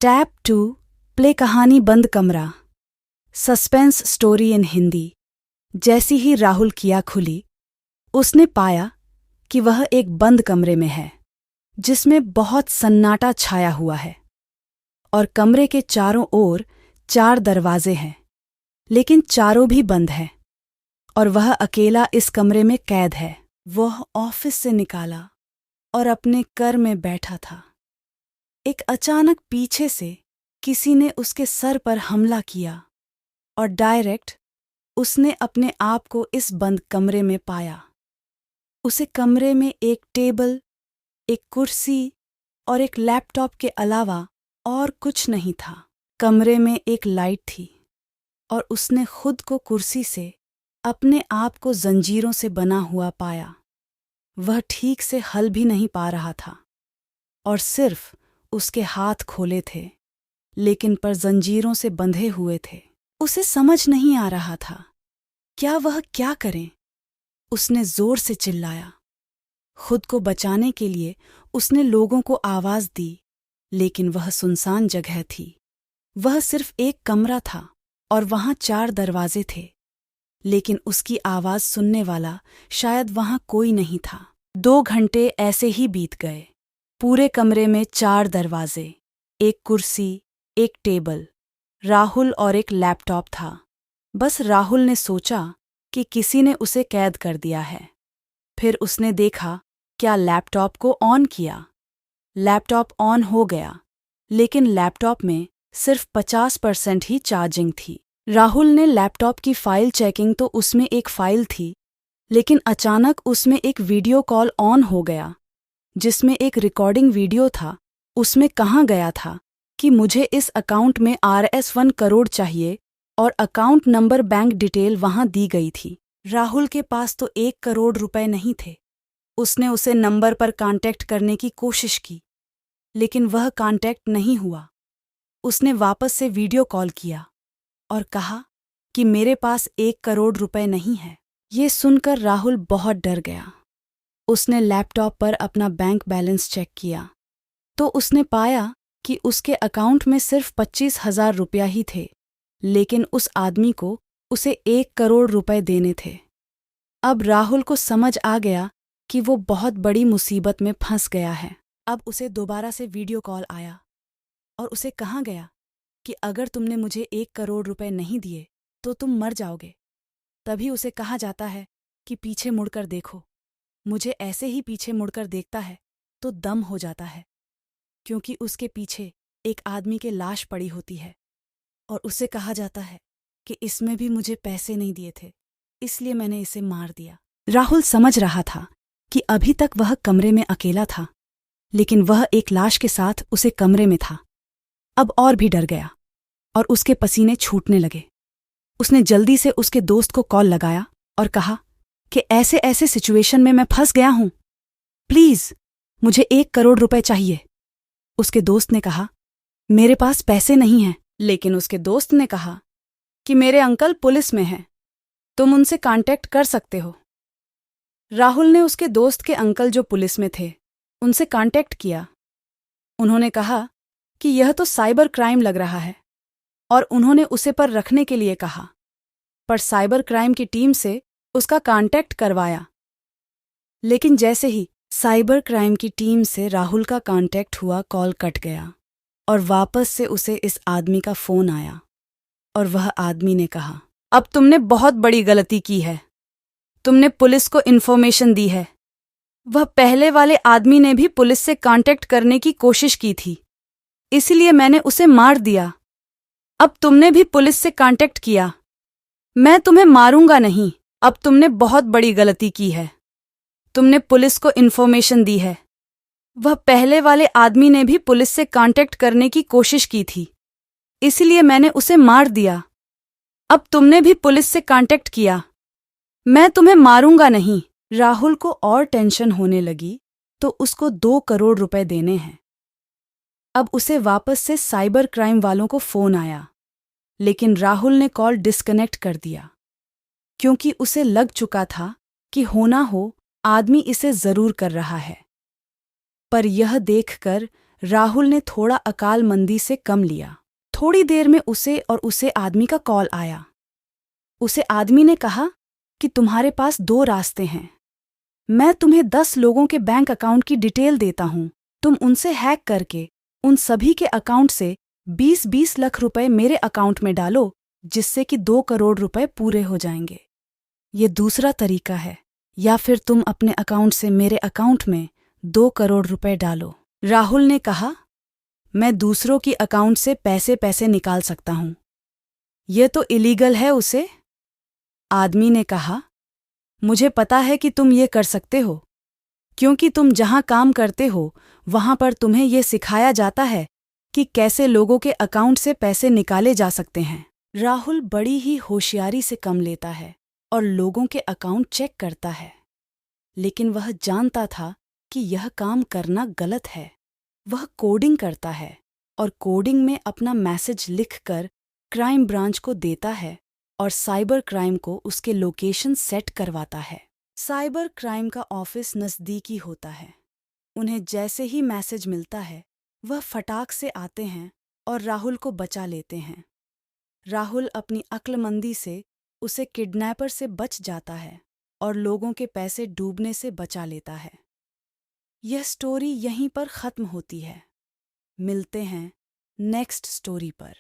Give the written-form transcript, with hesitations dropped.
Tap 2 play कहानी बंद कमरा सस्पेंस स्टोरी इन हिंदी। जैसी ही राहुल की आँख खुली उसने पाया कि वह एक बंद कमरे में है जिसमें बहुत सन्नाटा छाया हुआ है और कमरे के चारों ओर 4 दरवाजे हैं, लेकिन चारों भी बंद हैं और वह अकेला इस कमरे में कैद है। वह ऑफिस से निकाला और अपने कर में बैठा था। एक अचानक पीछे से किसी ने उसके सर पर हमला किया और डायरेक्ट उसने अपने आप को इस बंद कमरे में पाया। उसे कमरे में एक टेबल, एक कुर्सी और एक लैपटॉप के अलावा और कुछ नहीं था। कमरे में एक लाइट थी और उसने खुद को कुर्सी से अपने आप को जंजीरों से बना हुआ पाया। वह ठीक से हल भी नहीं पा रहा था और सिर्फ उसके हाथ खोले थे, लेकिन पर जंजीरों से बंधे हुए थे। उसे समझ नहीं आ रहा था क्या वह क्या करे। उसने जोर से चिल्लाया। खुद को बचाने के लिए उसने लोगों को आवाज दी, लेकिन वह सुनसान जगह थी। वह सिर्फ एक कमरा था और वहां 4 दरवाजे थे, लेकिन उसकी आवाज सुनने वाला शायद वहां कोई नहीं था। 2 घंटे ऐसे ही बीत गए। पूरे कमरे में 4 दरवाजे, एक कुर्सी, एक टेबल, राहुल और एक लैपटॉप था। बस राहुल ने सोचा कि किसी ने उसे कैद कर दिया है। फिर उसने देखा, क्या लैपटॉप को ऑन किया। लैपटॉप ऑन हो गया, लेकिन लैपटॉप में सिर्फ 50% ही चार्जिंग थी। राहुल ने लैपटॉप की फाइल चेकिंग तो उसमें एक फाइल थी, लेकिन अचानक उसमें एक वीडियो कॉल ऑन हो गया जिसमें एक रिकॉर्डिंग वीडियो था। उसमें कहा गया था कि मुझे इस अकाउंट में Rs 1 करोड़ चाहिए और अकाउंट नंबर, बैंक डिटेल वहां दी गई थी। राहुल के पास तो 1 करोड़ रुपए नहीं थे। उसने उसे नंबर पर कांटेक्ट करने की कोशिश की, लेकिन वह कांटेक्ट नहीं हुआ। उसने वापस से वीडियो कॉल किया और कहा कि मेरे पास 1 करोड़ रुपए नहीं है। ये सुनकर राहुल बहुत डर गया। उसने लैपटॉप पर अपना बैंक बैलेंस चेक किया तो उसने पाया कि उसके अकाउंट में सिर्फ 25,000 रुपया ही थे, लेकिन उस आदमी को उसे 1 करोड़ रुपए देने थे। अब राहुल को समझ आ गया कि वो बहुत बड़ी मुसीबत में फंस गया है। अब उसे दोबारा से वीडियो कॉल आया और उसे कहा गया कि अगर तुमने मुझे 1 करोड़ रुपए नहीं दिए तो तुम मर जाओगे। तभी उसे कहा जाता है कि पीछे मुड़कर देखो। मुझे ऐसे ही पीछे मुड़कर देखता है तो दम हो जाता है, क्योंकि उसके पीछे एक आदमी की लाश पड़ी होती है और उसे कहा जाता है कि इसमें भी मुझे पैसे नहीं दिए थे, इसलिए मैंने इसे मार दिया। राहुल समझ रहा था कि अभी तक वह कमरे में अकेला था, लेकिन वह एक लाश के साथ उसे कमरे में था। अब और भी डर गया और उसके पसीने छूटने लगे। उसने जल्दी से उसके दोस्त को कॉल लगाया और कहा कि ऐसे ऐसे सिचुएशन में मैं फंस गया हूं, प्लीज मुझे 1 करोड़ रुपए चाहिए। उसके दोस्त ने कहा, मेरे पास पैसे नहीं हैं। लेकिन उसके दोस्त ने कहा कि मेरे अंकल पुलिस में हैं, तुम उनसे कांटेक्ट कर सकते हो। राहुल ने उसके दोस्त के अंकल जो पुलिस में थे उनसे कांटेक्ट किया। उन्होंने कहा कि यह तो साइबर क्राइम लग रहा है और उन्होंने उसे पर रखने के लिए कहा, पर साइबर क्राइम की टीम से उसका कांटेक्ट करवाया। लेकिन जैसे ही साइबर क्राइम की टीम से राहुल का कांटेक्ट हुआ, कॉल कट गया और वापस से उसे इस आदमी का फोन आया और वह आदमी ने कहा, अब तुमने बहुत बड़ी गलती की है, तुमने पुलिस को इन्फॉर्मेशन दी है। वह पहले वाले आदमी ने भी पुलिस से कांटेक्ट करने की कोशिश की थी, इसलिए मैंने उसे मार दिया। अब तुमने भी पुलिस से कांटेक्ट किया, मैं तुम्हें मारूंगा नहीं। अब तुमने बहुत बड़ी गलती की है, तुमने पुलिस को इन्फॉर्मेशन दी है। वह पहले वाले आदमी ने भी पुलिस से कांटेक्ट करने की कोशिश की थी, इसलिए मैंने उसे मार दिया। अब तुमने भी पुलिस से कांटेक्ट किया, मैं तुम्हें मारूंगा नहीं। राहुल को और टेंशन होने लगी तो उसको 2 करोड़ रुपए देने हैं। अब उसे वापस से साइबर क्राइम वालों को फोन आया, लेकिन राहुल ने कॉल डिस्कनेक्ट कर दिया, क्योंकि उसे लग चुका था कि होना हो आदमी इसे जरूर कर रहा है। पर यह देखकर राहुल ने थोड़ा अकालमंदी से कम लिया। थोड़ी देर में उसे आदमी का कॉल आया। उसे आदमी ने कहा कि तुम्हारे पास 2 रास्ते हैं। मैं तुम्हें 10 लोगों के बैंक अकाउंट की डिटेल देता हूं। तुम उनसे हैक करके उन सभी के अकाउंट से 20-20 लाख रुपए मेरे अकाउंट में डालो, जिससे कि 2 करोड़ रुपए पूरे हो जाएंगे। ये दूसरा तरीका है, या फिर तुम अपने अकाउंट से मेरे अकाउंट में 2 करोड़ रुपए डालो। राहुल ने कहा, मैं दूसरों की अकाउंट से पैसे निकाल सकता हूं। यह तो इलीगल है उसे। आदमी ने कहा, मुझे पता है कि तुम ये कर सकते हो, क्योंकि तुम जहां काम करते हो वहां पर तुम्हें यह सिखाया जाता है कि कैसे लोगों के अकाउंट से पैसे निकाले जा सकते हैं। राहुल बड़ी ही होशियारी से कम लेता है और लोगों के अकाउंट चेक करता है, लेकिन वह जानता था कि यह काम करना गलत है। वह कोडिंग करता है और कोडिंग में अपना मैसेज लिखकर क्राइम ब्रांच को देता है और साइबर क्राइम को उसके लोकेशन सेट करवाता है। साइबर क्राइम का ऑफिस नज़दीकी होता है। उन्हें जैसे ही मैसेज मिलता है, वह फटाक से आते हैं और राहुल को बचा लेते हैं। राहुल अपनी अक्लमंदी से उसे किडनैपर से बच जाता है और लोगों के पैसे डूबने से बचा लेता है। यह स्टोरी यहीं पर ख़त्म होती है। मिलते हैं नेक्स्ट स्टोरी पर।